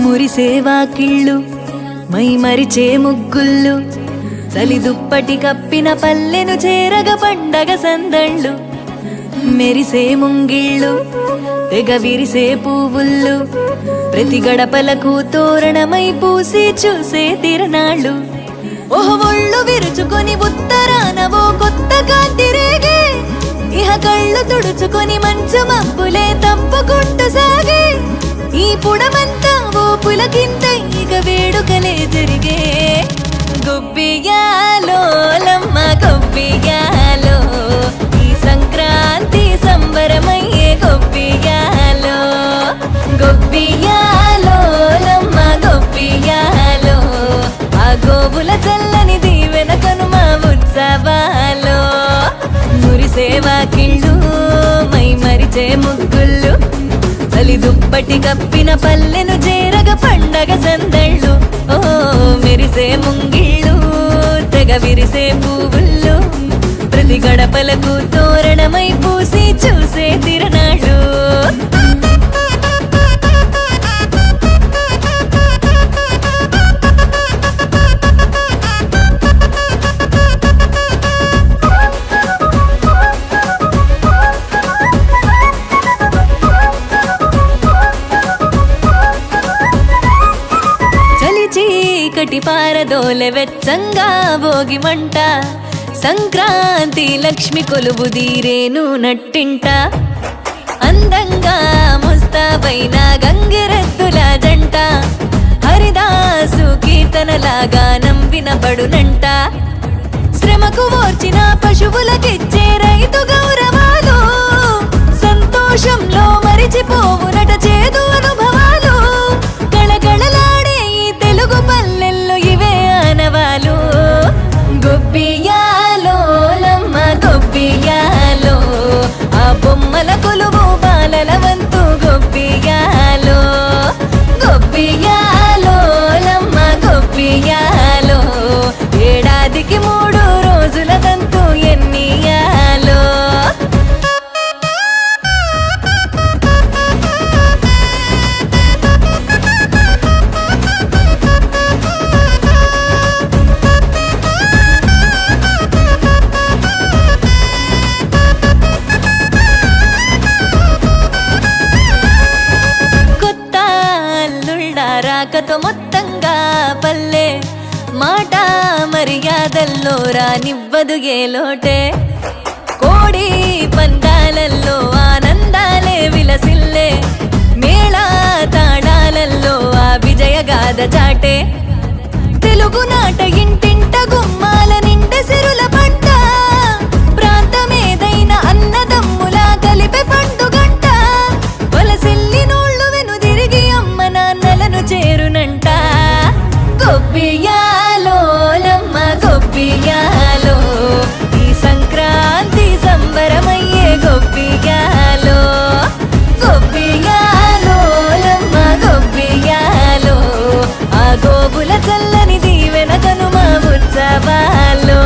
మురిసేవాకిళ్ళు my మరిచే ముగ్గుళ్ళు చలి దుప్పటి కప్పిన పల్లెను చేరగ పండగ సందళ్ళు మెరిసే ముంగిళ్ళు తెగ విరిసే పువ్వుళ్ళు ప్రతి గడపలకు తోరణమై పూసి చూసే తిరణాళ్ళు ఒళ్ళు విరుచుకొని ఉత్తరానవో కొత్త కాంతి రేగే ఇహ కళ్ళు తుడుచుకొని మంచు మబ్బులే తప్పుకుంటూ సాగే ఈ పుడమంతా ఓ పులకింత ఇక వేడుకలే జరిగే గొబ్బియాలో లమ్మ గొబ్బియాలో ఈ సంక్రాంతి సంబరమయ్యే గొబ్బియాలో గొబ్బియాలో లమ్మ గొబ్బియాలో ఆ గోవుల చల్లని దీవెన కనుమ ఉత్సవాలో మురిసేవాకిళ్ళు మై మరిచే ముగ్గుళ్ళు చలి దుప్పటి కప్పిన పల్లెను చేరగ పండగ సందళ్ళు ఓ మెరిసే ముంగిళ్ళు తెగ విరిసే పువ్వుళ్ళు ప్రతి గడపలకు తోరణమై పూసి చూసే తిరణాళ్ళు చీకటి పారదోలె వెచ్చంగా భోగి మంట సంక్రాంతి లక్ష్మి కొలువు దీరేను నట్టింట అందంగా ముస్తాబైన గంగిరెద్దుల జంట హరిదాసు కీర్తనలాగా వినబడునంట శ్రమకు ఓర్చిన పశువులకిచ్చే రైతు గౌరవాలు సంతోషంలో మరిచిపోవునట చేదు అనుభవాలు కళకళలాడే ఈ తెలుగు పల్లెల్లో ఇవే ఆనవాలు గొబ్బియాలో లమ్మ గొబ్బియాలో ఆ బొమ్మల కొలువు బాలల వంతు గొబ్బియాలో గొబ్బియాలో లమ్మ గొబ్బియాలో ఏడాదికి 3 రోజుల తంతు ఎన్నియాలో కొత్త అల్లుళ్ళ రాకతో మొత్తంగా పల్లె మాట మర్యాదల్లో రానివ్వదు ఏ లోటే కోడి పందాలల్లో ఆనందాలే విలసిల్లే మేళా తాడాలల్లో ఆ విజయగాథ చాటే తెలుగు నాట ఇంటింట గుమ్మాల నిండ సిరుల పంట ప్రాంతమేదైన అన్నదమ్ములా కలిపే పండుగంట వలసిల్లి నోళ్ళు వెనుదిరిగి అమ్మ నాన్నలను చేరునంట గొబ్బియాలో లమ్మ గొబ్బియాలో ఈ సంక్రాంతి సంబరమయ్యే గొబ్బియాలో గొబ్బియాలో లమ్మ గొబ్బియాలో ఆ గోవుల చల్లని దీవెన కనుమ ఉత్సవాలో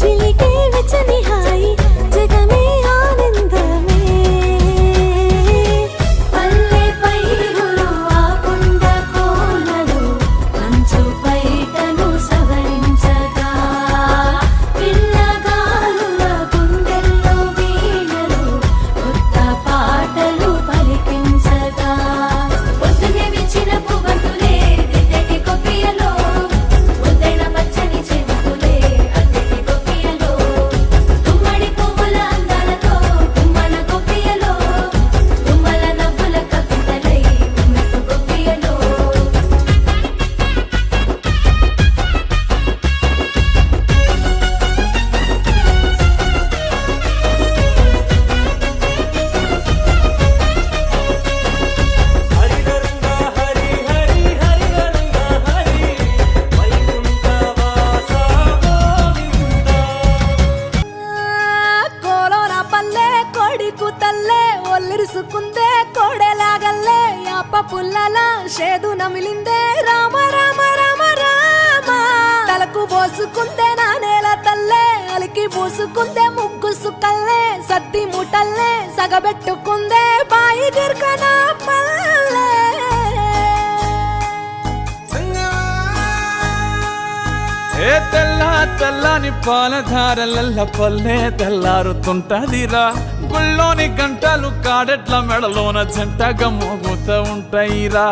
చిలికే వెచ్చని కూతల్లే ఒల్లిరుసుకుందే కోడెలాగల్లే యాప పుల్లల షేదు నమిలిందే రామ రామ రామ రామ తలకు పోసుకుందే నా నేల తల్లే అలికి పూసుకుందే ముగ్గు సుక్కల్లే సద్ది ముటల్లే సగబెట్టుకుందే బాయి గిర్కన పల్లె ఏ తెల్లని పాలధారలల్ల పల్లె తెల్లారుతుంటదిరా గుళ్ళోని గంటలు కాడెట్ల మెడలోన జంటగా మోగుతూ ఉంటాయిరా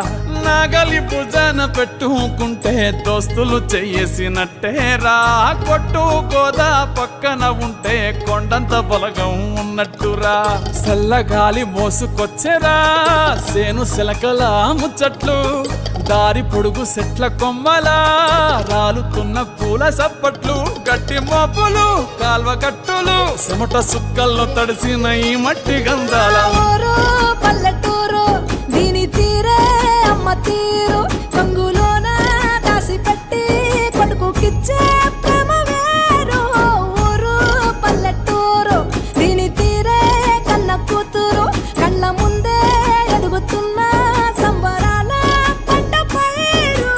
నాగలి భుజాన పెట్టుకుంటే దోస్తులు చెయ్యేసినట్టేరా కొట్టు గోదా పక్కన ఉంటే కొండంత బలగం ఉన్నట్టురా చల్లగాలి మోసుకొచ్చెరా సేను సిలకల ముచ్చట్లు దారి పొడుగు చెట్ల కొమ్మలా రాలుతున్న పూల సప్పట్లు గట్టి మోపులు కాల్వ గట్టులు చెమట సుక్కల్లో తడిసిన ఈ మట్టి గంధాల ఊరు పల్లెటూరు దీని తీరే అమ్మ తీరు కంగులోన దాసి పెట్టి కొడుకుకిచ్చే ప్రేమ వేరు ఊరు పల్లెటూరు దీని తీరే కన్న కూతురు కళ్ళ ముందే ఎదుగుతున్న సంబరాల పంట పైరు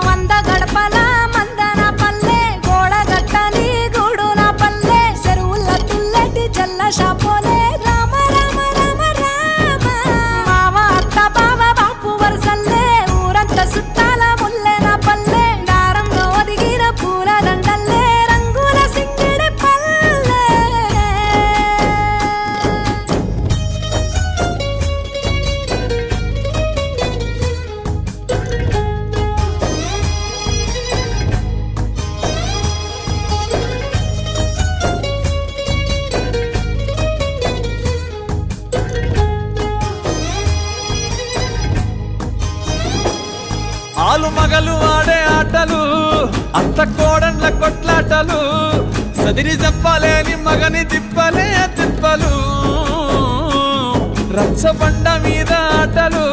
వంద గడపల మందన పల్లె గోడ గట్టని గూడు నా పల్లె చెరువుల తుల్లటి జల్ల షాపోలే రామ రామ రామ రామ మావ అత్త బావ బాపు వరసల్లే ఊరంత సుట్టాల ముల్లె నా పల్లె దారంలో ఒదిగిన పూల దండల్లే రంగుల సింగిడి పల్లె ఆలు మగలు ఆడే ఆటలు అత్త కోడన్ల కొట్లాటలు సదిరి చెప్పలేని మగని తిప్పలే తిప్పలు రచ్చబండ మీద ఆటలు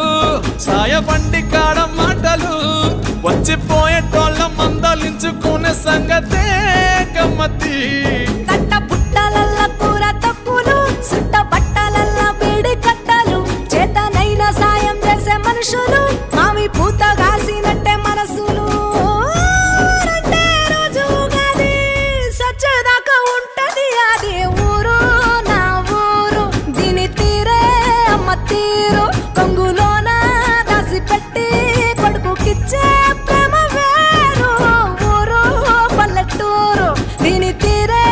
ఛాయబండి కాడ మాటలు వచ్చిపోయేటోళ్ళ మందలించుకునే సంగతే గమ్మతి కట్ట పుట్టలల్ల కూర తప్పులు సుట్ట బట్టలల్ల వేడి కట్టలు చేతనైన సాయం చేసే మనుషులు మావి పూత కాసినట్టే మనసులు ఊరంటే రోజు ఉగాది సచ్చేదాకా ఉంటది అది ఊరు నా ఊరు దీని తీరే అమ్మ తీరు కొంగులోన దాసి పెట్టి కొడుకుకిచ్చే ప్రేమ వేరు ఊరు పల్లెటూరు దీని తీరే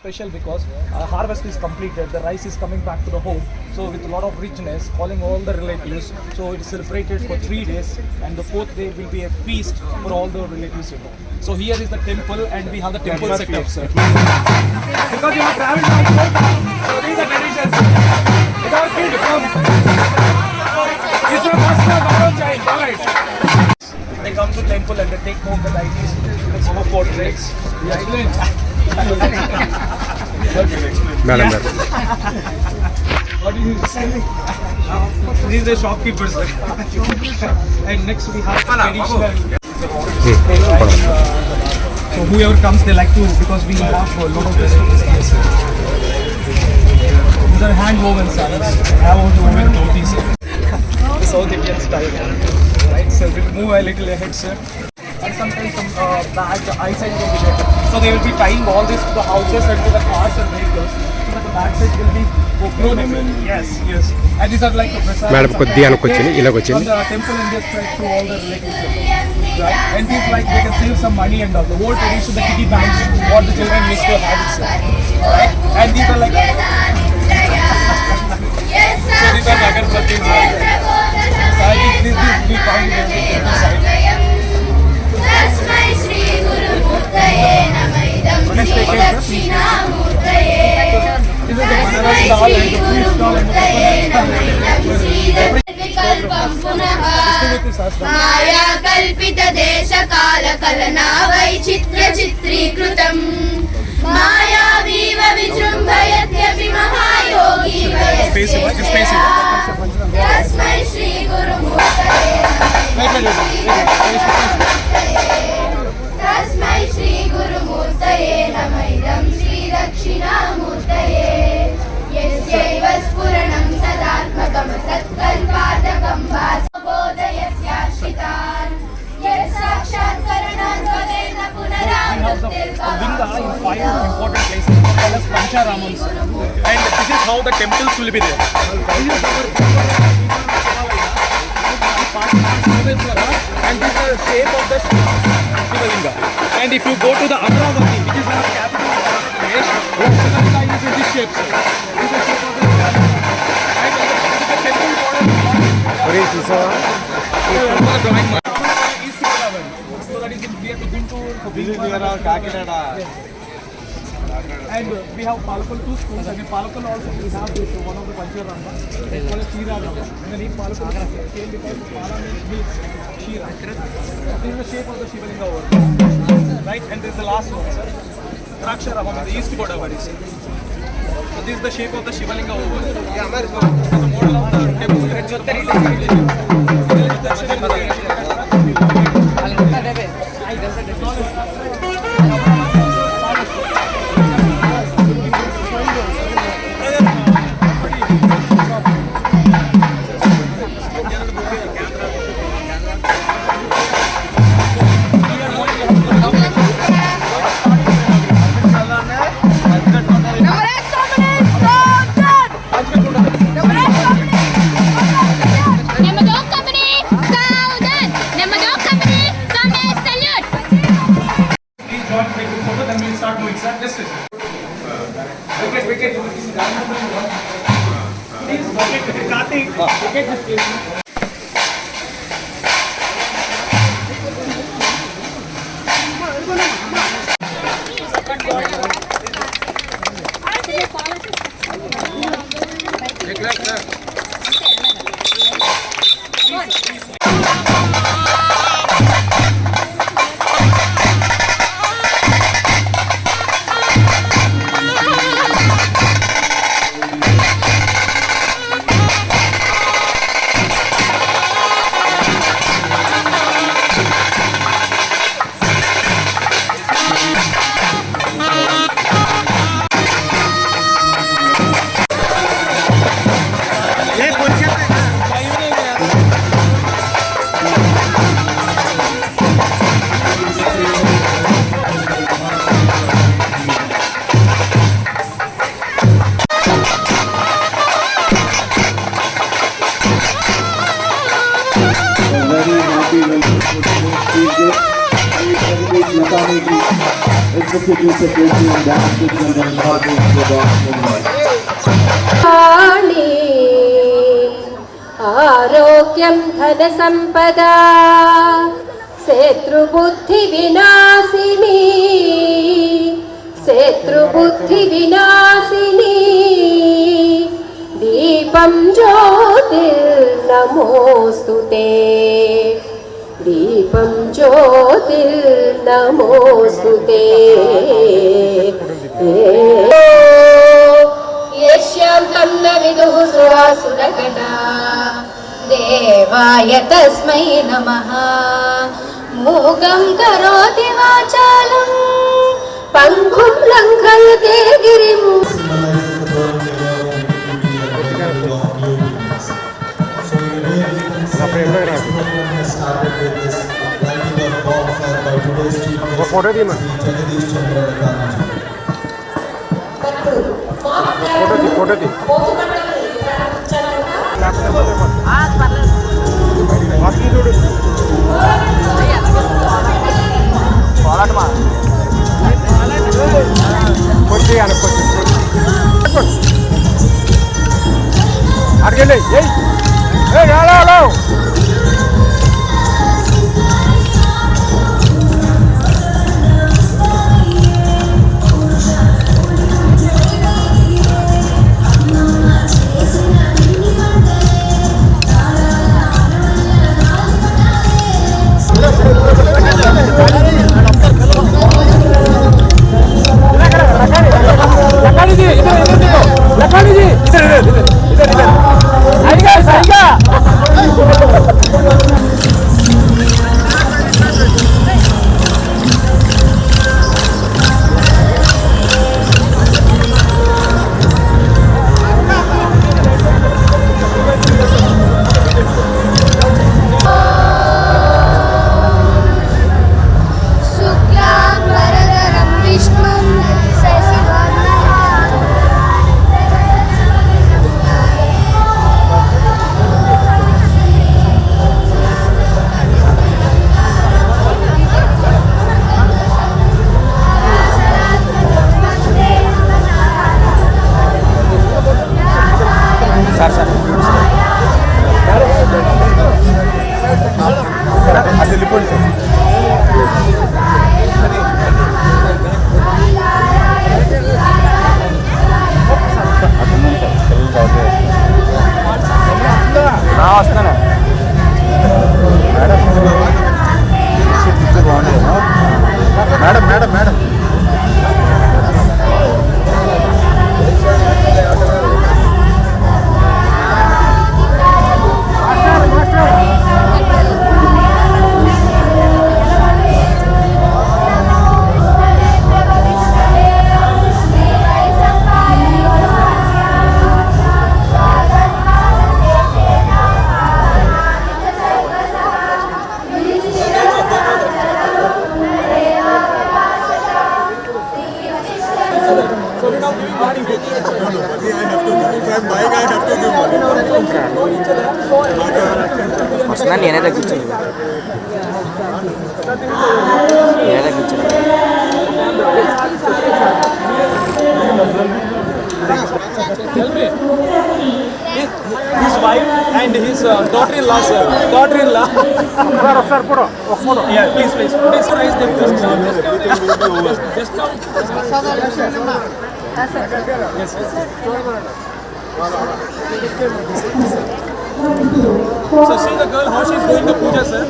Special because harvest is completed, the rice is coming back to the home, so with a lot of richness, calling all the relatives. So it is celebrated for 3 days, and the 4th day will be a feast for all the relatives. So here is the temple, and we have the temple set up, sir. Because you have traveled from so far, so these are traditions. It's our kid, come. It's your master, our child, alright. They come to temple and they take home the deities, the some portraits. Madam, What do you say? These are the shopkeepers. And next we have traditional. So whoever comes, they like to, because we have a lot of festivals. These are hand woven sarees. I have also woven dhotis. The South Indian style. Right, so we'll move a little ahead, sir. And sometimes some bad eyesight will be there. So they will be tying all this to the houses and to the cars and vehicles. So that the backside will be open. Yes, yes. And these are like the prasad. Madam, From the temple and just spread to all the relatives. Right? And these like they can save some money and all. The old tradition, the kitty banks, what the children used to have it, sir. Right? And these are like so these are Agarbattis. So I think this we find in the temple side. माया कल्पित देश काल कलना वैचित्र्य चित्रीकृतम् मायावीव विजृम्भयत्यपि महायोगी तस्मै श्री गुरुमूर्तये तस्मै श्री गुरुमूर्तये नमः इदं श्री दक्षिणामूर्तये यस्यैव स्फुरणं सदात्मकं सत्कल्पातकं वासबोधयस्याश्रितान् यत्साक्षात्करणात् पदेन Vinda in 5 important places called as Pancharamams. And this is how the temples will be there. And this is the shape of the Shivalinga. And if you go to the Amravati, which is our capital, Shivalinga is in this shape. This is the shape of the Shivalinga. And the temple model. What is this? So that is near to Guntur, Kakinada. And we have Palakal 2 schools, and in Palakal also we have this, one of the Pancharama. It's called Shirarama. And the name Palakal came because Pala means Shira. This is the shape of the Shivalinga over there. Right? And this is the last one, sir. Draksharama, the east Godavari. So this is the shape of the Shivalinga over there. The model of the Nemadog Company, Southern. Nemadog Company, Sunday Salute. Please join take a photo, then we'll start moving, sir. Just listen. Wicket. Please, wicket, Karthik. Wicket, just please. ఆరోగ్యం ధన సంపద శత్రుబుద్ధి వినాశిని దీపం జ్యోతిర్నమోస్తుతే యస్యాం తన్న విదుః సురాసురగణా దేవాయ తస్మై నమః మూగం కరోతి వాచాలం పంఖుం లంఘయతే గిరిం photo दी मैं फोटो दी అడిగండి హలో వస్తున్నా నేనైతే కూర్చోను నేనైతే కూర్చోను Tell me. His wife and his daughter-in-law, sir. Daughter-in-law. Sir, photo. Yeah, please. Please raise them. Just now. Yes, sir. So see the girl how she is doing the puja, sir.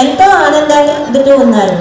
ఎంతో ఆనందాన్ని పొందుతూ ఉన్నారు.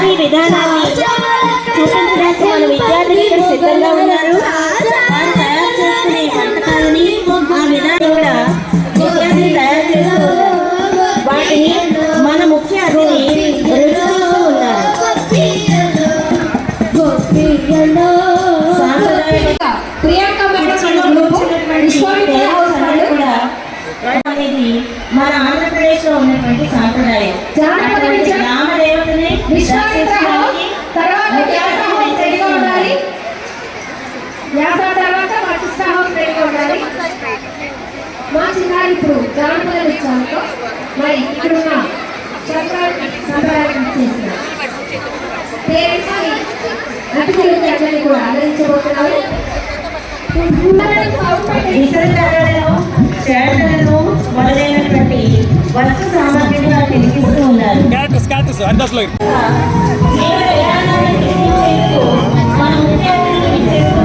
ఈ విధానాన్ని చూపించడానికి మన విద్యార్థులు ఇక్కడ సిద్ధంగా ఉన్నారు. వారు తయారు చేసుకునే వంటకాలని ఆ విధానం కూడా విద్యార్థులు తయారు చేస్తూ వాటిని మన ముఖ్య అతిథి రుచి చూస్తూ ఉన్నారు. అనేది మన ఆంధ్రప్రదేశ్ లో ఉన్నటువంటి సాంప్రదాయం. గ్రామ దేవతని మా చిన్నారి ఇప్పుడు జానపద నృత్యాలతో మరి ఇక్కడున్న సంప్రదాయం చేసిన అతిథులు కూడా ఆదరించబోతున్నారు. మొదలైనటువంటి వస్తు సామాగ్రిని వారు వెలిగిస్తూ ఉన్నారు. మన ముఖ్య అతిథులు చేస్తూ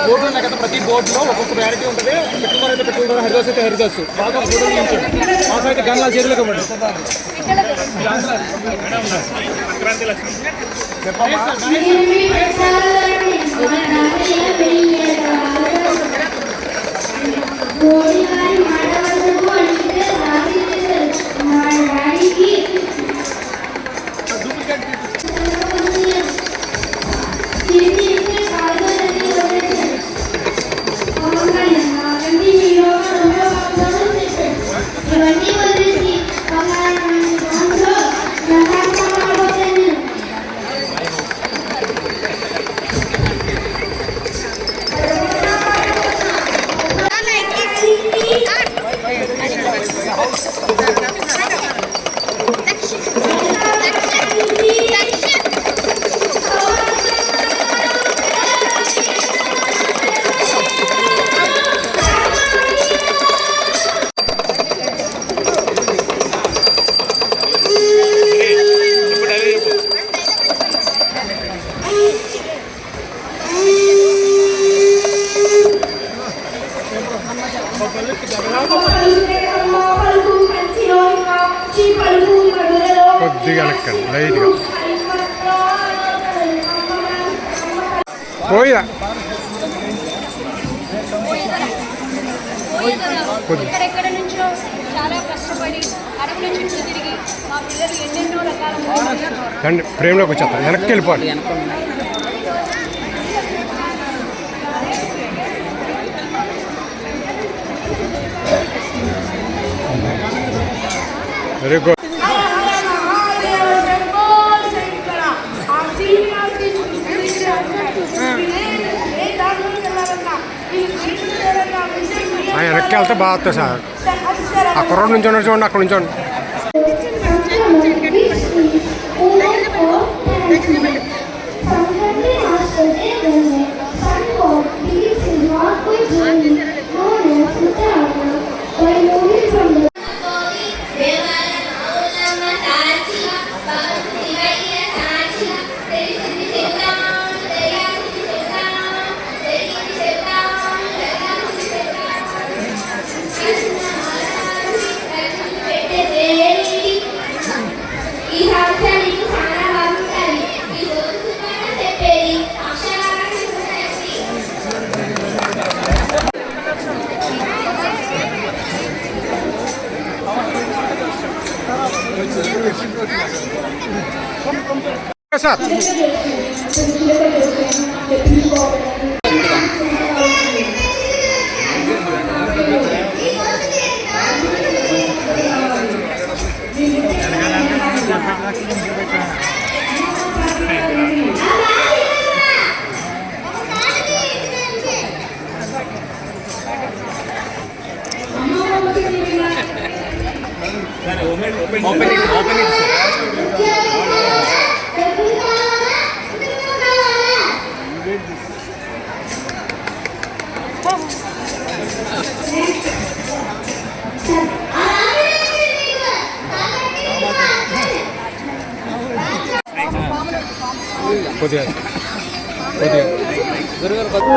బోర్డు ఉన్నాయి కదా, ప్రతి బోర్డులో ఒక్కొక్క వ్యారైటీ ఉంటుంది. పెట్టుకున్నారు అయితే పెట్టుకుంటారు, హరిదాస్ అయితే హరిదాస్. బాగా ఫోటోలు తీయించండి. మాకు అయితే గన్లా చేతులకు ఇవ్వండి. పోయిరా ఇక్కడెక్కడ నుంచో చాలా కష్టపడి అడవుల చుట్టూ తిరిగి మా పిల్లలు ఎన్నెన్నో రకాల రండి ఫ్రేమ్లోకి వచ్చేస్తారు వెనక్కి వెళ్ళిపోవాలి వెరీ గుడ్ వెనక్కి వెళ్తే బాగుంటుంది సార్ అక్కడ నుంచి ఉన్నారు చూడండి అక్కడ నుంచి సార్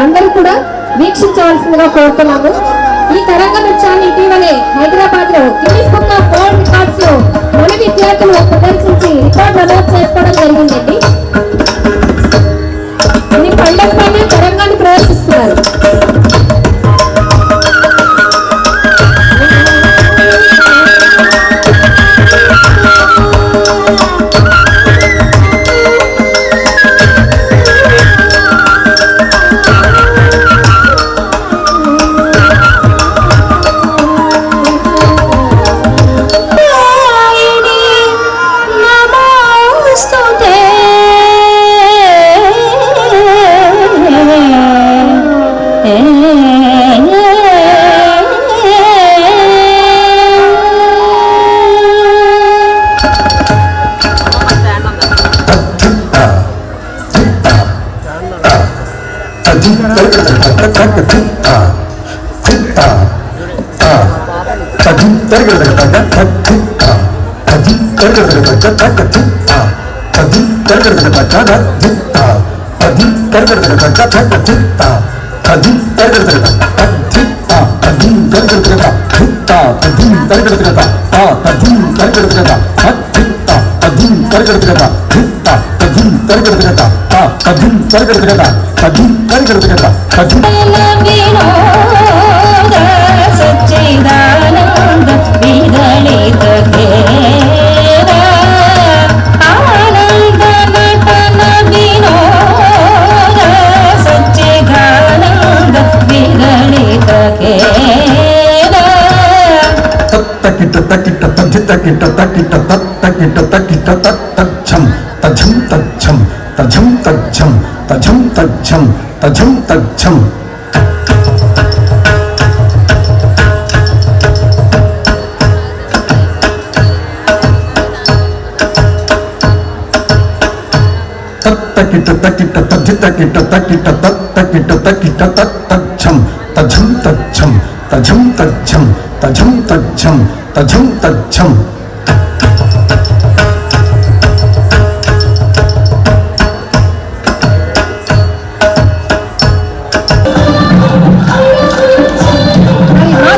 అందరూ కూడా వీక్షించవలసిందిగా కోరుతున్నాము. ఈ తరంగ నృత్యాన్ని ఇటీవలే హైదరాబాద్ లో Guinness book of world records లో మన విద్యార్థులు ప్రదర్శించి రికార్డ్ నమోదు చేసుకోవడం జరిగిందండి. ఇది పండగ పైన తరంగాన్ని ప్రదర్శిస్తున్నారు.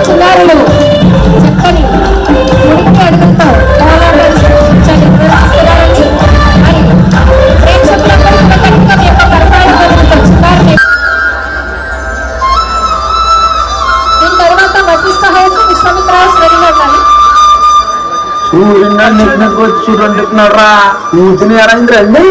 చిన్నారులు ఊరిగా నెట్టినకు వచ్చి చూడంటున్నాడు రా కూర్చుని ఎరండి రండి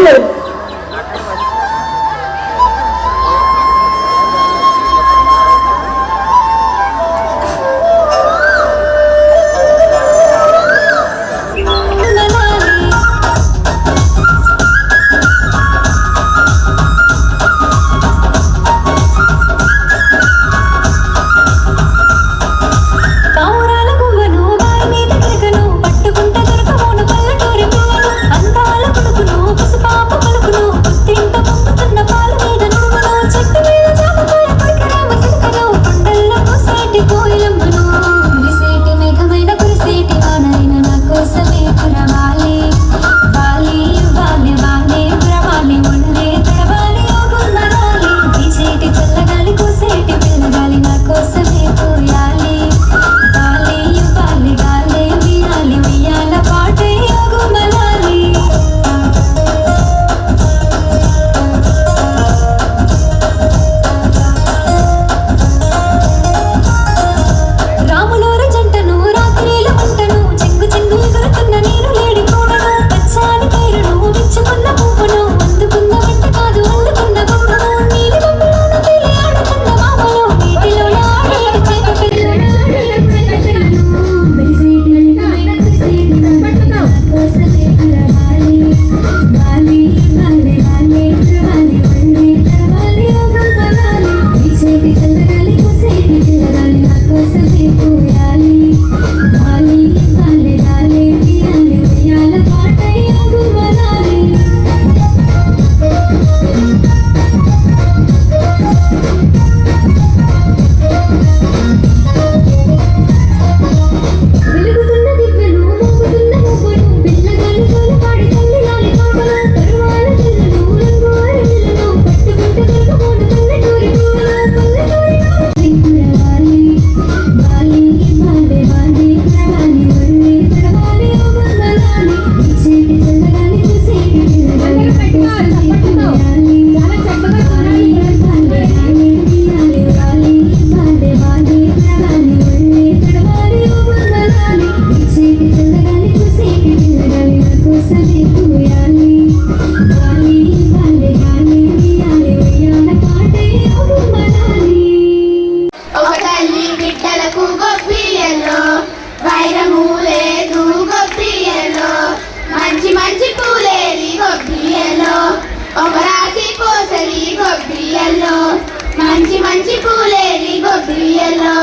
మంచి మంచి పూలేని గొబ్బియలో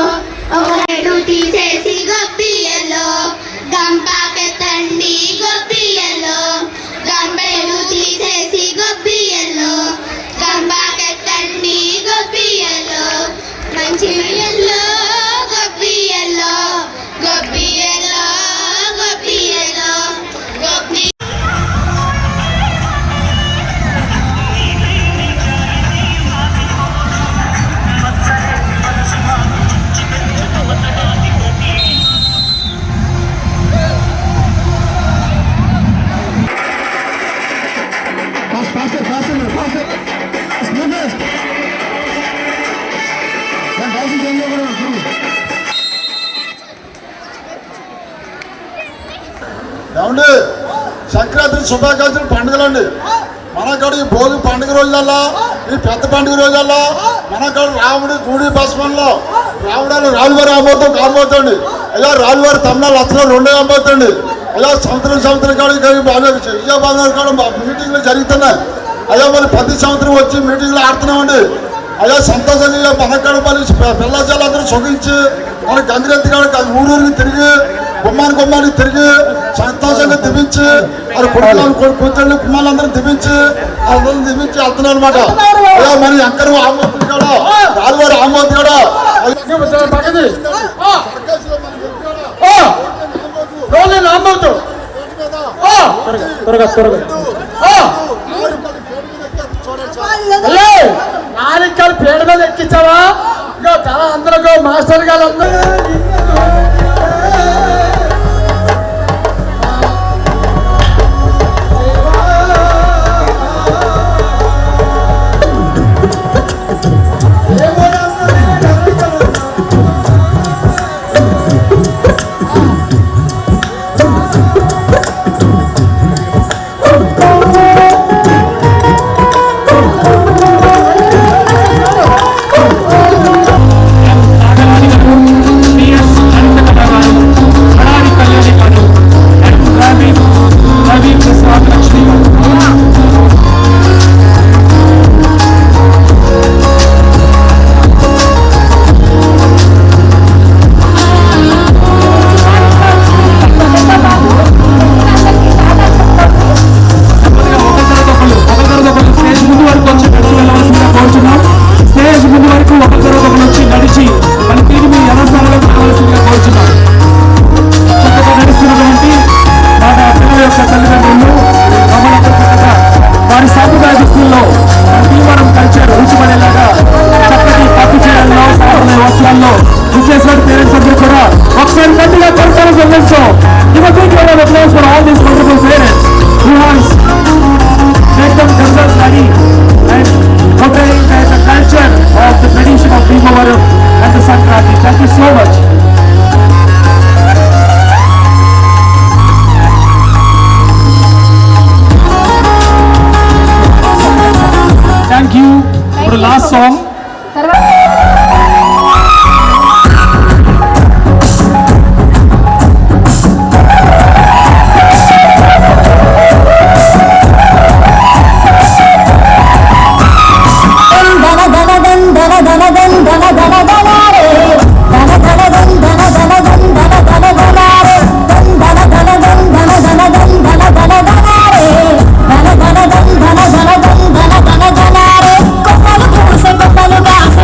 ఒకడు తీసేసి గొబ్బియలో గంపాకెత్తండి గొబ్బియలో గంపేడు తీసేసి గొబ్బియలో గంపాకెత్తండి గొబ్బియలో మంచి ఎల్లో గొబ్బియలో గొబ్బియలో గొబ్బియలో గొబ్బి ఏమండి సంక్రాంతి శుభాకాంక్షలు పండుగలండి మనకాడ ఈ భోగి పండుగ రోజులల్లో ఈ పెద్ద పండుగ రోజుల్లో మనకాడ రాముడి గుడి బస్మన్లో రాముడాలు రాజువారి అమ్మవుతాం కాబోతుంది అయ్యా రాజువారి తమిళ లక్షలు 2 అమ్మవుతుంది అయ్యా సంవత్సరం కాడికి విజయభాగం కాడ మీటింగ్లు జరుగుతున్నాయి అయ్యా మరి ప్రతి సంవత్సరం వచ్చి మీటింగ్లు ఆడుతున్నామండి అయ్యా సంతోషంగా మనకాడ మళ్ళీ పిల్లలందరూ సుఖించి మన గంగిరెత్తి కాడ ఊరూరికి తిరిగి గుమ్మానికి తిరిగి సంతోషంగా దివించి అది కూతుళ్ళు కుమ్మాలందరూ దివించి అందరూ దివించి వెళ్తున్నాం అనమాట అయ్యా మరి ఎక్కడ ఆమోద్ కూడా రాజువారి ఆమోద్ కూడా నాలుగు పేడ మీద ఎక్కించావా ఇంకా తల అందరూ మాస్టర్ గారు అందరూ Muharram and the Sankranti. Thank you so much. Thank you for the last song. కొమ్మలు పూసే కొమ్మలు కాసే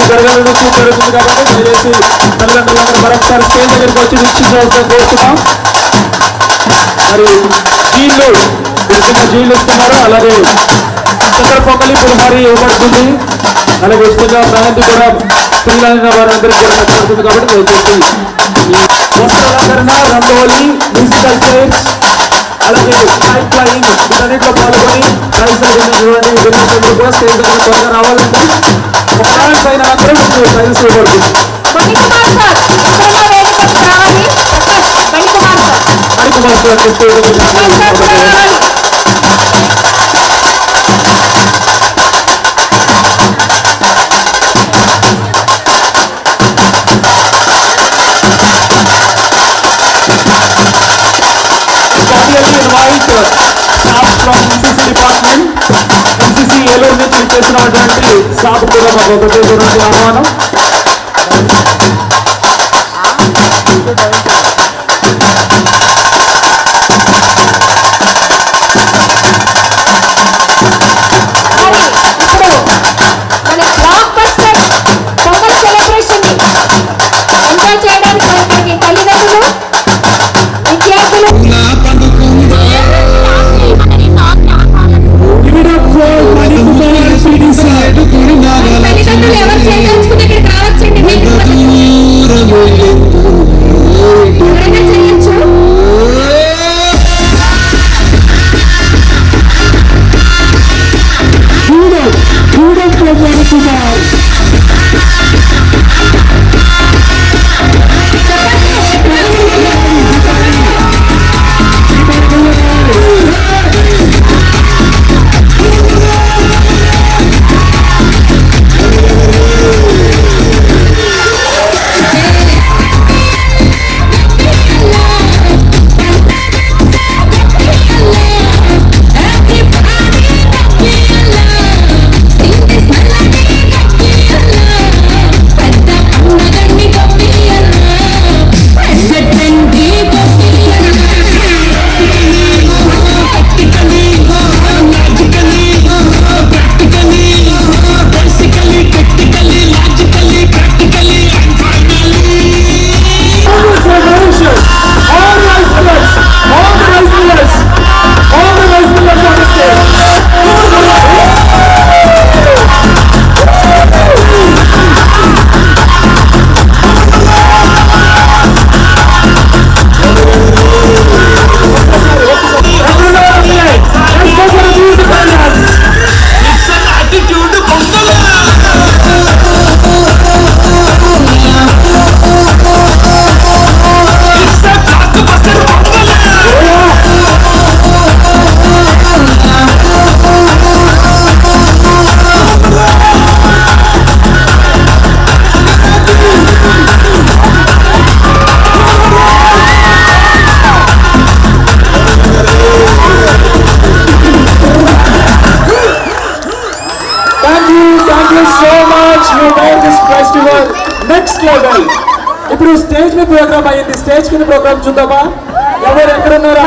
జరగాలని జరుగుతుంది కాబట్టి దయచేసి తల్లిదండ్రులందరూ మరొకసారి స్టేజ్ దగ్గరికి వచ్చి వీక్షించవలసిన కోరుతున్నాం. మరి జీళ్ళు జీళ్ళు ఇస్తున్నారు. అలాగే చక్కెర పొంగలి పులిహారి ఇవ్వబడుతుంది. అలాగే ఇష్టంగా మెహందీ కూడా పిల్లలైన వారందరికీ కూడా కట్టబడుతుంది కాబట్టి దయచేసి ఈ వస్త్రాలంకరణ, రంగోలీ, మ్యూజికల్ చైర్స్, అలాగే కైట్ ఫ్లయింగ్ వీటన్నిటిలో పాల్గొని ప్రైజ్లు విన్నటువంటి కూడా స్టేజ్ దగ్గర త్వరగా రావాలంటే ఒక డాన్స్ అయిన మాత్రం మీకు ప్రైజ్ ఇవ్వబడుతుంది. మణికుమార్ సార్ స్టేజ్ దగ్గర invite staff from NCC department, NCC Eluru నుంచి చేసినటువంటి స్టాఫ్ కూడా మాకు ఒకటి ఆహ్వానం. ఇప్పుడు స్టేజ్ మీద ప్రోగ్రామ్ అయ్యింది. స్టేజ్ కింద ప్రోగ్రామ్ చూద్దామా? ఎవరు ఎక్కడున్నారా?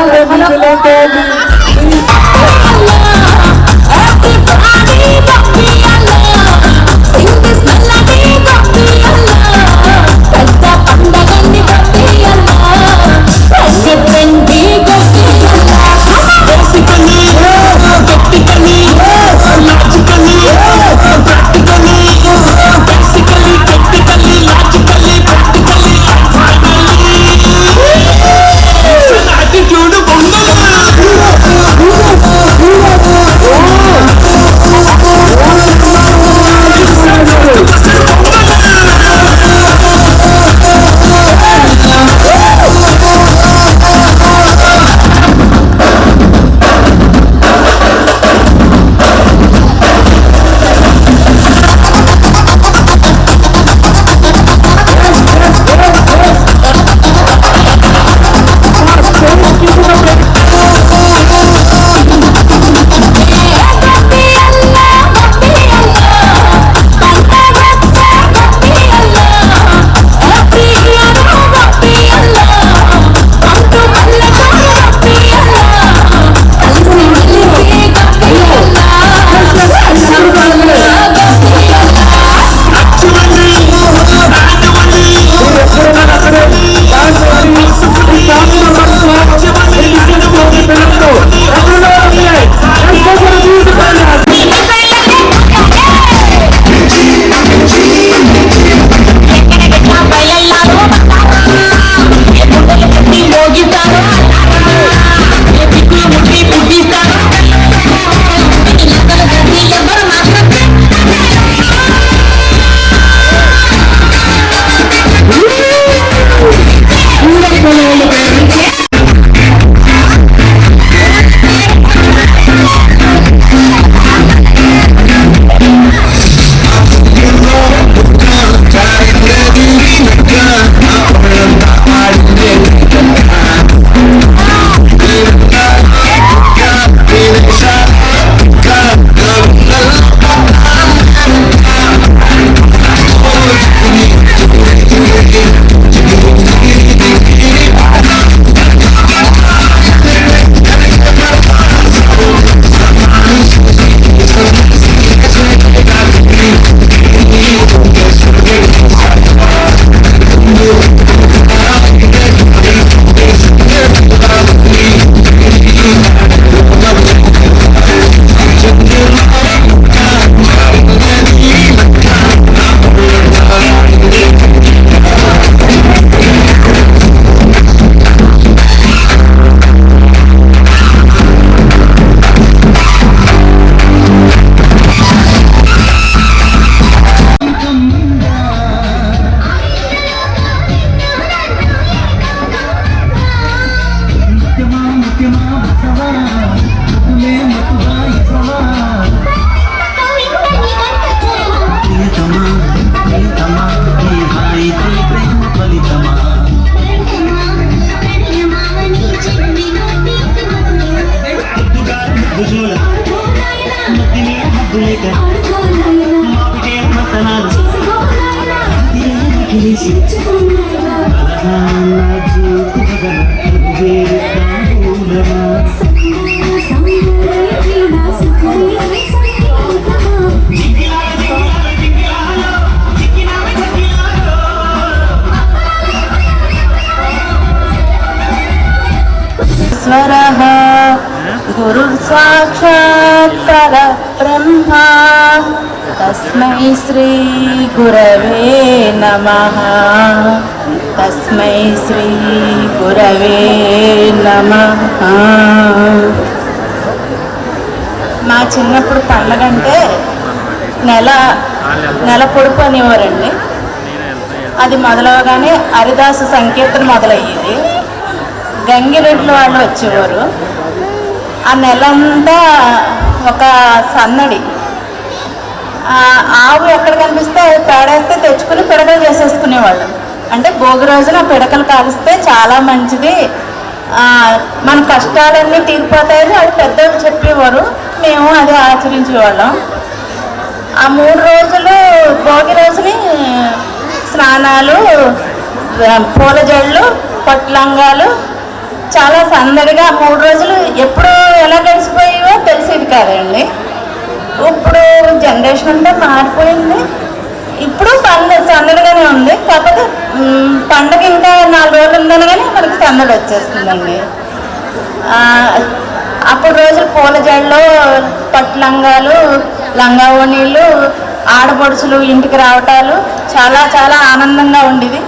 ఈశ్వరః గురుర్ సాక్షాత్ పరబ్రహ్మ తస్మై శ్రీ గురవే నమః తస్మై శ్రీ గురవే నమః. మా చిన్నప్పుడు పండగ అంటే నెల పొడుపు అనేవారండి. అది మొదలవగానే హరిదాసు సంకీర్తన మొదలయ్యేది. గంగిరెడ్ల వాళ్ళు వచ్చేవారు. ఆ నెలంతా ఒక సన్నడి. ఆవు ఎక్కడ కనిపిస్తే పేడేస్తే తెచ్చుకుని పిడకలు చేసేసుకునేవాళ్ళు. అంటే భోగి రోజున పిడకలు కాలిస్తే చాలా మంచిది, మన కష్టాలన్నీ తీరిపోతాయని అది పెద్దలు చెప్పేవారు. మేము అది ఆచరించేవాళ్ళం. ఆ 3 రోజులు భోగి రోజుని స్నానాలు, పూల జళ్ళు, పట్లంగాలు చాలా సందడిగా 3 రోజులు ఎప్పుడు ఎలా గడిచిపోయావో తెలిసేది కాదండి. ఇప్పుడు జనరేషన్ అంతా మారిపోయింది. ఇప్పుడు పండుగ సందడిగానే ఉంది. కాకపోతే పండుగ ఇంకా 4 రోజులు ఉందని కానీ మనకి సందడి వచ్చేస్తుందండి. అప్పుడు రోజులు పూల జళ్ళు, పట్లంగాలు, లంగా ఓణీలు, ఆడపడుచులు ఇంటికి రావటాలు చాలా చాలా ఆనందంగా ఉండేది.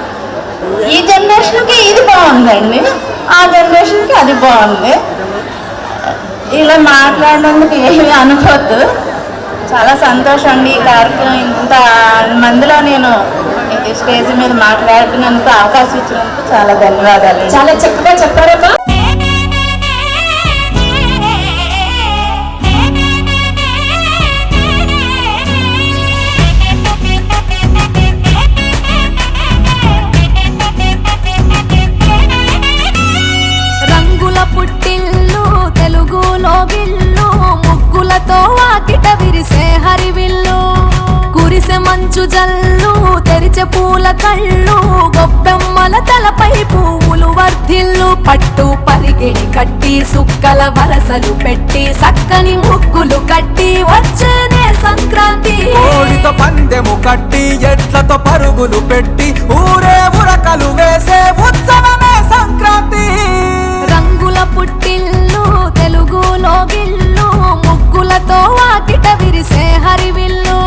ఈ జనరేషన్కి ఇది బాగుందండి, ఆ జనరేషన్కి అది బాగుంది. ఇలా మాట్లాడినందుకు ఏమీ అనుకోవద్దు. చాలా సంతోషం అండి. ఈ కార్యక్రమం ఇంత మందిలో నేను స్టేజ్ మీద మాట్లాడుతున్నందుకు అవకాశం ఇచ్చినందుకు చాలా ధన్యవాదాలు. చాలా చక్కగా చెప్పారమ్మా. పుట్టిల్లు తెలుగులో గిల్లు, ముగ్గులతో వాకిట విరిసే హరివిల్లు, కురిసె మంచు జల్లు, తెరిచే పూల కళ్ళు, గొబ్బెమ్మల తలపై పువ్వులు వర్ధిల్లు, పట్టు పరిగెడి కట్టి సుక్కల వరసలు పెట్టి సక్కని ముగ్గులు కట్టి వచ్చేనే సంక్రాంతి. కోడితో పందెము కట్టి ఎట్లతో పరుగులు పెట్టి ఊరే ఉరకలు వేసే ఉత్సవమే సంక్రాంతి. రంగుల పుట్టిల్లు తెలుగులో గిల్లు, ముగ్గులతో వాకిట విరిసే హరివిల్లు,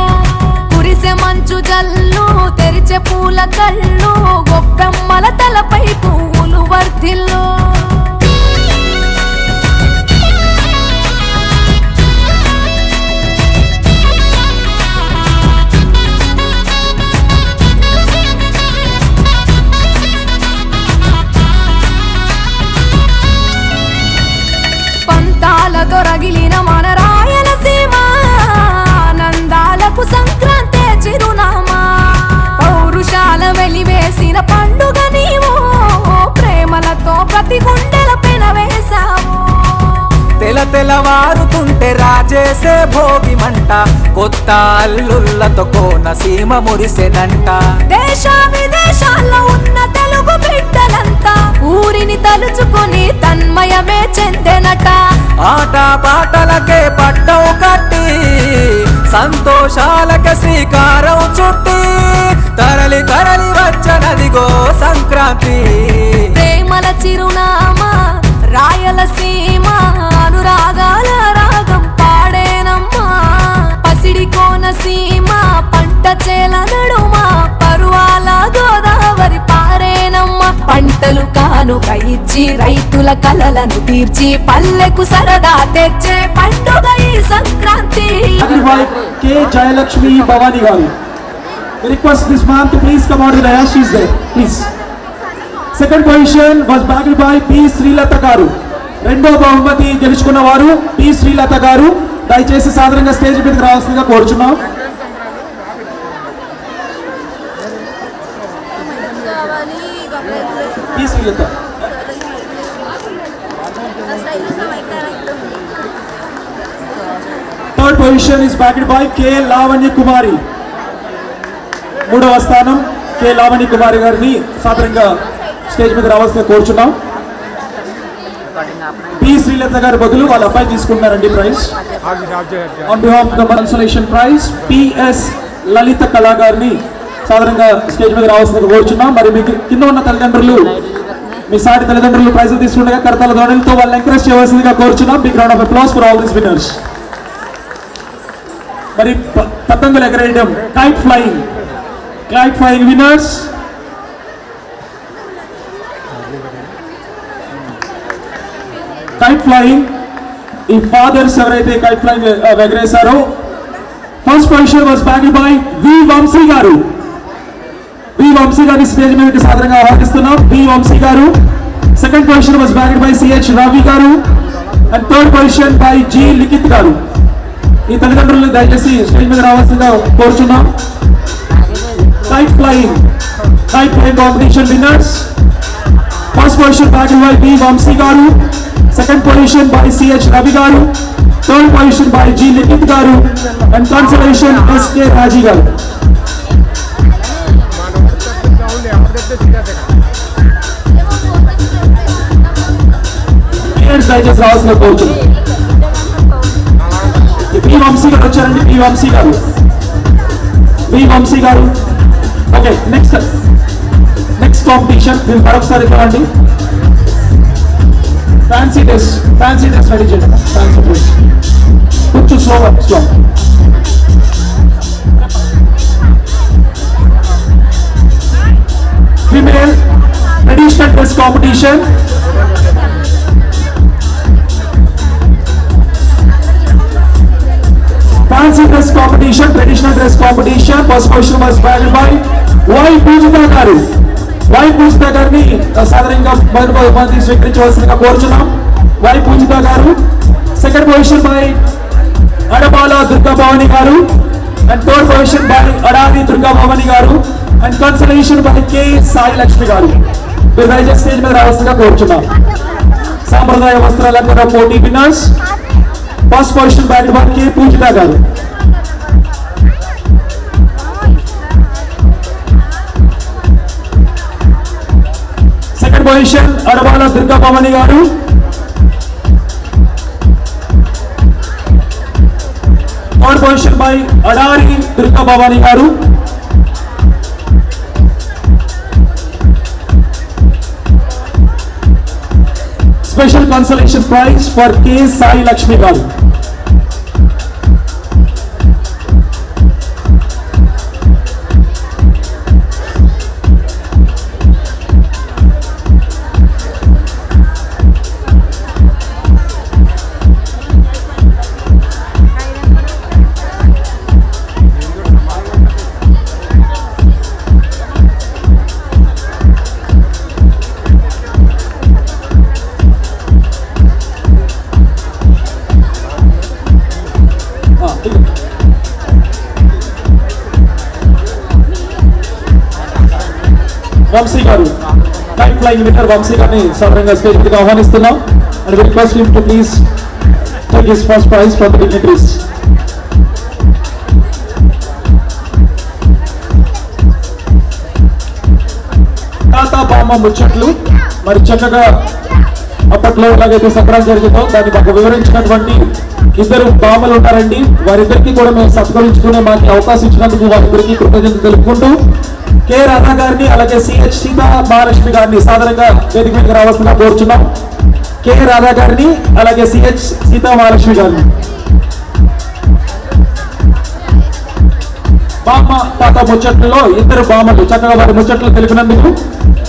కురిసె మంచు జల్లు, తెరిచే పూల కళ్ళు, గొబ్బెమ్మల తలపై పువ్వులు వర్ధిల్లు. దొరగిలిన మన రాయలసీమ ఆనందాలకు సంక్రాంతి చిరునామా, పౌరుషాల వెలివేసిన పండుగ నీవు, ప్రేమలతో ప్రతి గుండెల పెనవేశావు. తెలవారుతుంటే రాజేసే భోగి మంట, కొత్త అల్లుళ్ళతో కోనసీమ మురిసెనంట. దేశ విదేశాల్లో ఉన్న తెలుగు బిడ్డలంతా ఊరిని తలుచుకుని తన్మయమే చెందెనట. ఆట పాటలకే పట్టం కట్టి సంతోషాలకే శ్రీకారం చుట్టి తరలి తరలి వచ్చనదిగో సంక్రాంతి. ప్రేమల చిరునామా రాయలసీమ, అనురాగాల రాగం పాడేనమ్మా, పసిడి కోనసీమ పంట చేల నడుమ, పరువాల గోదావరి పారేనమ్మా, పంటలు కానుక ఇచ్చి రైతుల కలలను తీర్చి పల్లెకు సరదా తెచ్చే పండుగ ఈ Sankranti. K. Jayalakshmi Bhavani garu. I request this ma'am to please come out with the dais. She is there, please. Second position was bagged by P. Srilata garu. రెండో బహుమతి గెలుచుకున్న వారు P. శ్రీలత గారు. దయచేసి సాధారణంగా స్టేజ్ మీదకి రావాల్సిందిగా కోరుచున్నాం. P. Srilatha. Third position is bagged by K Lavanya Kumari. మూడవ స్థానం కె లావణ్య కుమారి గారిని సాధారణంగా స్టేజ్ మీద రావాల్సిన కోరుచున్నాం. పి శ్రీలత గారి బదులు వాళ్ళ అబ్బాయి తీసుకుంటున్నారండి prize. On behalf the consolation prize PS Lalitha Kala గారిని సాధారణంగా స్టేజ్ మీద రావాల్సిన కోరుచున్నాం. మరి మీకు కింద ఉన్న తల్లిదండ్రులు మీ సాటి తల్లిదండ్రులు ప్రైజులు తీసుకుండగా కరతాల ధ్వనులతో వాళ్ళు ఎంకరేజ్ చేయవలసిందిగా కోరుచున్నాం. Big round of applause for all these winners. మరి పతంగులు ఎగరేయడం kite flying winners kite flying. ఈ ఫాదర్స్ ఎవరైతే కైట్ ఫ్లయింగ్ ఎగరేశారో first position was bagged by V Vamshi గారు. వి వంశీ గారి స్టేజ్ మీద సాధారణంగా ఆహ్వానిస్తున్నాం. వి వంశీ గారు. Second position was bagged by CH Ravi గారు and third position by G Likhith గారు. ఈ తల్లిదండ్రులను దయచేసి స్టేజ్ మీద రావాల్సిందిగా కోరుచున్నాం. Kite flying competition winners. First position bagged by V Vamshi గారు. Second position by CH Ravi గారు. Third position by G Likhith గారు అండ్ కన్సలేషన్ ఎస్కే రాజీ గారు. దయచేసి రావాల్సిన కోరుచున్నాం. పి వంశీ గారు వచ్చారండి. పి వంశీ గారు. ఓకే, నెక్స్ట్ కాంపిటీషన్ మీరు మరొకసారి ఇవ్వండి. ఫ్యాన్సీ డ్రెస్ రెడీ చేయండి. ఫ్యాన్సీ డ్రెస్ కొంచెం slow. Female traditional dress competition. Fancy dress competition, traditional dress competition. First position was bagged by Y Pujita garu. Y Pujita గారిని సాధారణంగా బహుమతి స్వీకరించవలసిందిగా కోరుచున్నాం. Y Pujita గారు. Second position by Adabala Durga Bhavani గారు and third position by Adari Durga Bhavani గారు and consolation by K Sai Lakshmi గారు. మీరు దయచేసి స్టేజ్ మీద రావాల్సిందిగా కోరుచున్నాం. సాంప్రదాయ వస్త్రాలంకరణ పోటీ winners. First position bagged by K Pujitha గారు. సెకండ్ పొజిషన్ అడబాల దుర్గా భవాని గారు. Third position by Adari Durga Bhavani గారు. Special consolation prize for K. Sai Lakshmi Garu. Vamsi గారు కైట్ ఫ్లయింగ్ విన్నర్ వంశీ గారిని సాధారణంగా స్టేజ్ మీదకి ఆహ్వానిస్తున్నాం. And request him to please take his first prize from the dignitaries. తాత బామ్మ ముచ్చట్లు మరి చక్కగా అప్పట్లో ఎలాగైతే సంక్రాంతి జరిగిందో దాన్ని మాకు వివరించినటువంటి ఇద్దరు బామ్మలు ఉంటారండి. వారిద్దరికి కూడా మేము సత్కరించుకునే మాకు అవకాశం ఇచ్చినందుకు వారిద్దరికి కృతజ్ఞతలు తెలుపుకుంటూ కె రాధా గారిని అలాగే సిహెచ్ సీతా మహాలక్ష్మి గారిని సాధారణంగా వేదిక మీదకి రావాల్సిందిగా కోరుచున్నాం. కె రాధా గారిని అలాగే సిహెచ్ సీతా మహాలక్ష్మి గారిని. బామ్మ తాత ముచ్చట్లలో ఇద్దరు బామ్మలు చక్కగా వారి ముచ్చట్లు తెలిపినందుకు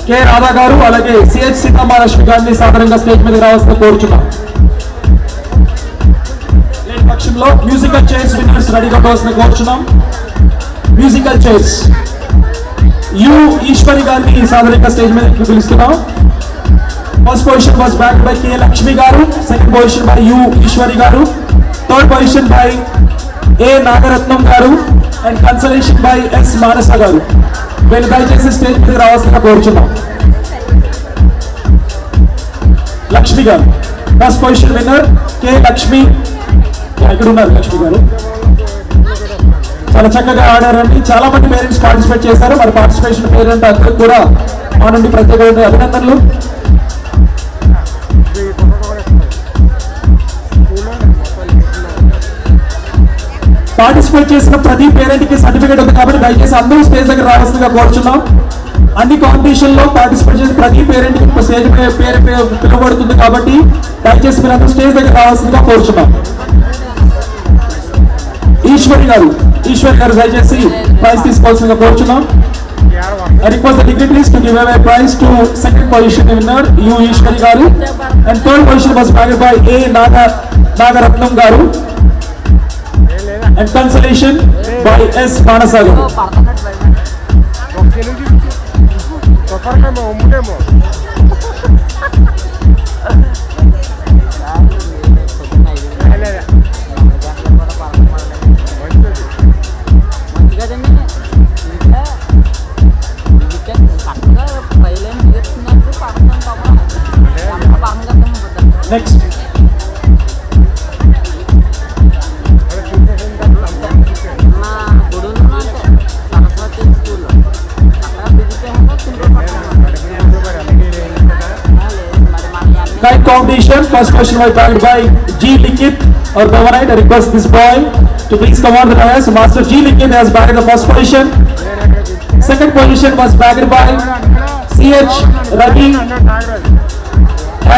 కె రాధా గారు అలాగే సిహెచ్ సీతా మహాలక్ష్మి గారిని సాధారణంగా స్టేజ్ మీదకి రావాల్సిందిగా కోరుచున్నాం. లేని పక్షంలో మ్యూజికల్ చైర్స్ విన్నర్స్ రెడీగా కావాల్సిన కోరుచున్నాం. మ్యూజికల్ చైర్స్ యు ఈశ్వరి గారిని సాధారణంగా స్టేజ్ మీద పిలుస్తున్నాం. First position was bagged by K Lakshmi గారు. Second position by U Eshwari గారు. Third position by A Nagaratnam గారు and consolation by S Manasa గారు. వీళ్ళు దయచేసి స్టేజ్ మీద రావాల్సిందిగా కోరుచున్నాం. లక్ష్మి గారు first position winner K Lakshmi. ఇక్కడ ఉన్నారు లక్ష్మి గారు. చాలా చక్కగా ఆడారండి. చాలా మంది పేరెంట్స్ పార్టిసిపేట్ చేశారు. మరి పార్టిసిపేషన్ పేరెంట్ అందరికి కూడా మా నుండి ప్రత్యేకమైన అభినందనలు. పార్టిసిపేట్ చేసిన ప్రతి పేరెంట్ కి సర్టిఫికేట్ ఉంది కాబట్టి దయచేసి అందరూ స్టేజ్ దగ్గర రావాల్సిందిగా కోరుచున్నాం. అన్ని కాంపిటీషన్ లో పార్టిసిపేట్ చేసిన ప్రతి పేరెంట్ కి స్టేజ్ పేరు పిలువబడుతుంది కాబట్టి దయచేసి మీరు అందరూ స్టేజ్ దగ్గర రావాల్సిందిగా కోరుచున్నాం. ఈశ్వరి గారు దయచేసి ప్రైజ్ తీసుకోవాల్సిందిగా కోరుచున్నాం. I request the dignitaries to give away prize to second position winner U Ishwari garu, and third position was bagged by A Nagaratnam garu, and consolation by S Manasa garu. Next. Kite competition, first question was bagged by G Likit or Bhavanite. I request this boy to please come on the dais. Master G Likit has bagged the first position. Second position was bagged by CH Ravi.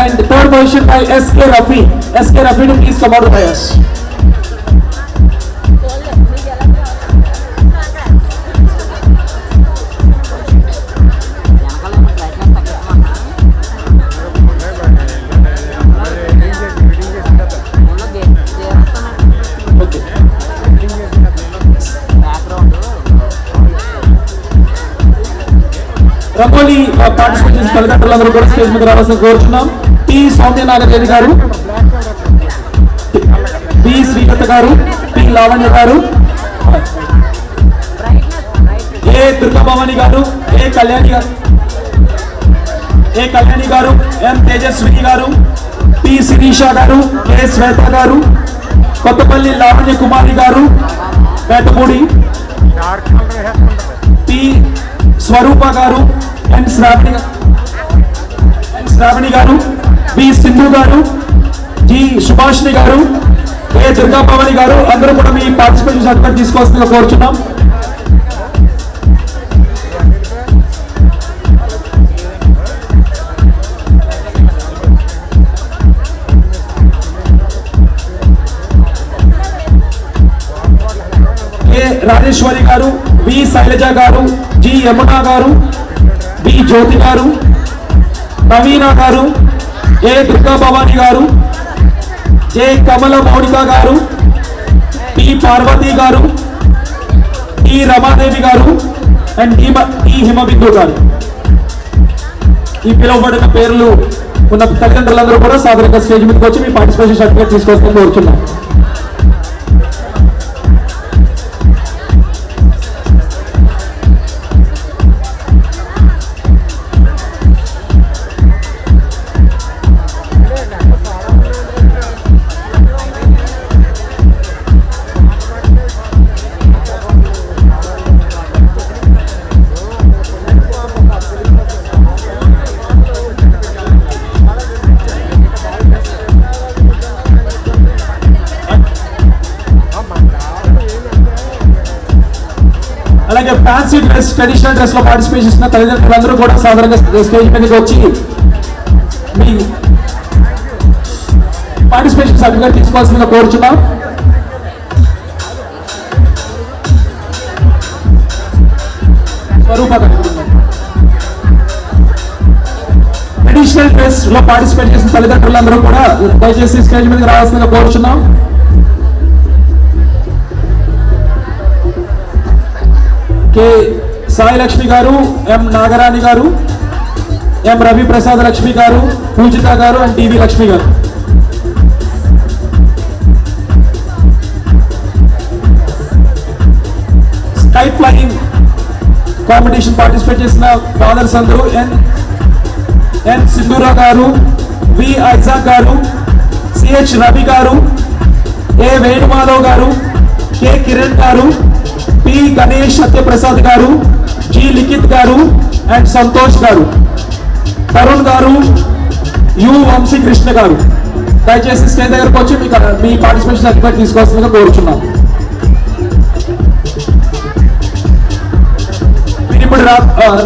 And third position by SK Rafi. SK Rafi to please come out of the dais. Rangoli participate చేసిన తల్లిదండ్రులందరూ కూడా stage మీద రావాల్సిన కోరుచున్నాం. T సౌమ్యనాగదేవి గారు, B Srilatha గారు, P Lavanya గారు, ఏ దుర్గాభవాని గారు, ఏ కళ్యాణి గారు, ఎం తేజస్విని గారు, పి శిరీష గారు, కె శ్వేత గారు, కొత్తపల్లి లావణ్య కుమారి గారు, పేటపూడి, పి స్వరూప గారు, ఎన్ శ్రావణి గారు, బి సింధు గారు, జి సుభాష్ని గారు, ఏ దుర్గాభవాని గారు అందరూ కూడా మీ పార్టిసిపేషన్ సర్టిఫికేట్ తీసుకోవాల్సిందిగా కోరుచున్నాం. ఏ రాజేశ్వరి గారు, బి శైలజ గారు, జి యమున గారు, బి జ్యోతి గారు, నవీన గారు, ఏ దుర్గా భవాని గారు, జే కమల మౌనిక గారు, పి పార్వతి గారు, టి రమాదేవి గారు, అండ్ టి హిమబిందు గారు. ఈ పిలువబడిన పేర్లు ఉన్న తల్లిదండ్రులందరూ కూడా సాధారణంగా స్టేజ్ మీదకి వచ్చి మీ పార్టిసిపేషన్ సర్టిఫికేట్ తీసుకోవాలని కోరుచున్నాం. అలాగే ఫ్యాన్సీ డ్రెస్, ట్రెడిషనల్ డ్రెస్ లో పార్టిసిపేట్ చేసిన తల్లిదండ్రులందరూ కూడా సాధారణంగా స్టేజ్ మీదకి వచ్చి మీ పార్టిసిపేషన్ సర్టిఫికేట్ తీసుకోవాల్సిందిగా కోరుచున్నాం. స్వరూప ట్రెడిషనల్ డ్రెస్ లో పార్టిసిపేట్ చేసిన తల్లిదండ్రులందరూ కూడా దయచేసి స్టేజ్ మీదకి రావాల్సిందిగా కోరుచున్నాం. కె సాయి లక్ష్మి గారు, ఎం నాగరాణి గారు, ఎం రవి ప్రసాద్ లక్ష్మి గారు, పూజిత గారు అండ్ టీవీ లక్ష్మి గారు. స్కై ఫ్లయింగ్ కాంపిటీషన్ పార్టిసిపేట్ చేసిన ఫాదర్స్ అందరూ ఎన్ సింధూరా గారు, వి ఐజాక్ గారు, సిహెచ్ రవి గారు, ఏ వేణుమాధవ్ గారు, కె కిరణ్ గారు, పి గణేష్ సత్యప్రసాద్ గారు, జి లిఖిత్ గారు అండ్ సంతోష్ గారు, తరుణ్ గారు, యు వంశీ కృష్ణ గారు. దయచేసి స్టేజ్ దగ్గరకు వచ్చి మీ పార్టిసిపేషన్ సర్టిఫికేట్ తీసుకోవాల్సిందిగా కోరుచున్నాం. మీరు ఇప్పుడు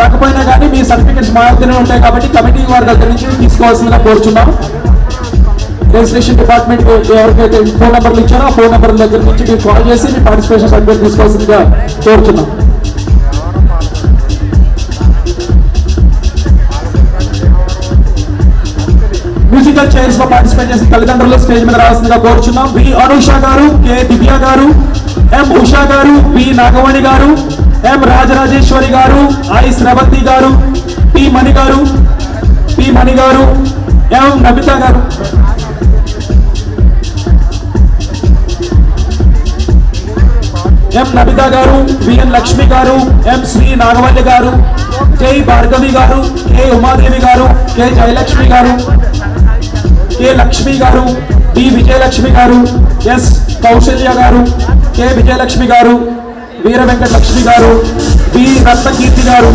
రాకపోయినా కానీ మీ సర్టిఫికేట్స్ మా దగ్గరనే ఉంటాయి కాబట్టి కమిటీ వారి దగ్గర నుంచి తీసుకోవాల్సిందిగా కోరుచున్నాం. రిజిస్ట్రేషన్ డిపార్ట్మెంట్ ఎవరికైతే ఫోన్ నెంబర్లు ఇచ్చారో ఆ ఫోన్ నెంబర్ దగ్గర నుంచి మీరు కాల్ చేసి మీ పార్టిసిపేషన్ సర్టిఫికేట్ తీసుకోవాల్సిందిగా కోరుచున్నాం. మ్యూజికల్ చైర్స్ లో పార్టిసిపేట్ చేసి తల్లిదండ్రులు స్టేజ్ మీద రావాల్సిందిగా కోరుచున్నాం. వి అనుష గారు, కె దివ్య గారు, ఎం ఉషా గారు, వి నాగమణి గారు, ఎం రాజరాజేశ్వరి గారు, ఐ శ్రవంతి గారు, పి మణి గారు, ఎం నమిత గారు, విఎన్ లక్ష్మి గారు, ఎం శ్రీ నాగవల్లి గారు, కె భార్గవి గారు, కె ఉమాదేవి గారు, కె జయలక్ష్మి గారు, కె లక్ష్మి గారు, డి విజయలక్ష్మి గారు, ఎస్ కౌశల్య గారు, కె విజయలక్ష్మి గారు, వీర వెంకట లక్ష్మి గారు, బి రత్నకీర్తి గారు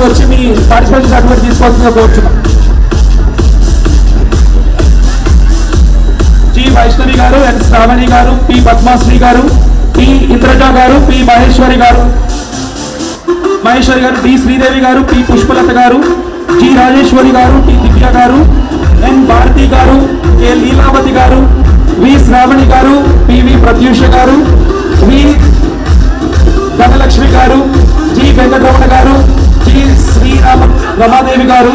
వచ్చి మీ పార్టిసిపేషన్ సర్టిఫికేట్ తీసుకోవాల్సిందిగా కోరుచున్నాం. జి వైష్ణవి గారు, ఎన్ శ్రావణి గారు, పి పద్మాశ్రీ గారు, పి ఇంద్రజ గారు, పి మహేశ్వరి గారు, డి శ్రీదేవి గారు, పి పుష్పలత గారు, జి రాజేశ్వరి గారు, టి దివ్య గారు, ఎన్ భారతి గారు, కె లీలావతి గారు, వి శ్రావణి గారు, పివి ప్రత్యూష గారు, వి ధనలక్ష్మి గారు, జి వెంకటరమణ గారు, జి రమాదేవి గారు,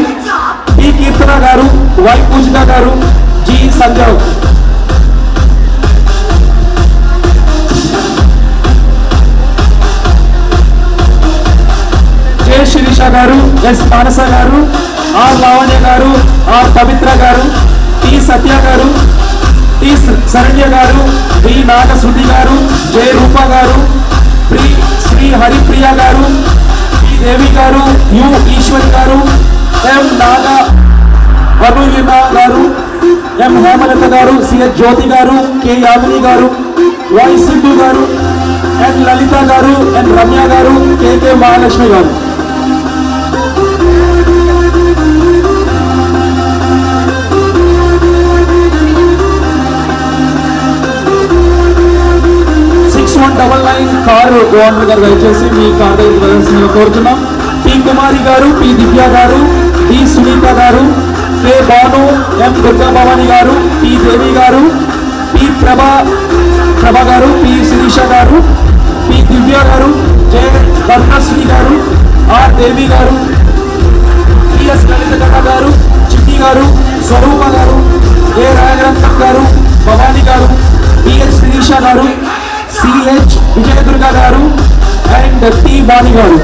టి కీర్తన గారు, వై పూజిత గారు, జి సంజయ్, కె శిరీష గారు, ఎస్ మానస గారు, ఆర్ లావణ్య గారు, ఆర్ పవిత్ర గారు, టి సత్య గారు, టి శరణ్య గారు, వి నాగశృతి గారు, జె రూప గారు, శ్రీ హరిప్రియ గారు, టి దేవి గారు, యు ఈశ్వరి గారు, ఎం నాగ వరుణ గారు, ఎం హేమలత గారు, సిఎస్ జ్యోతి గారు, కె యామిని గారు, వై సింధు గారు, ఎన్ లలిత గారు, ఎన్ రమ్య గారు, కె మహాలక్ష్మి గారు. కారు ఓనర్ గారు దయచేసి మీ కార్ దగ్గర కోరుతున్నాం. పి కుమారి గారు, పి దివ్య గారు, డి సునీత గారు, కె భాను, ఎం దుర్గా భవాని గారు, పి దేవి గారు, పి ప్రభ గారు, పి శిరీష గారు, పి దివ్య గారు, జె వర్ణశ్రీ గారు, ఆర్ దేవి గారు, పిఎస్ లలిత గారు, చిట్టి గారు, స్వరూప గారు, ఏ రాజరంగం గారు, భవాని గారు, పిఎస్ శిరీష గారు, సిహెచ్ విజయదుర్గ గారు అండ్ టి బాణి గారు.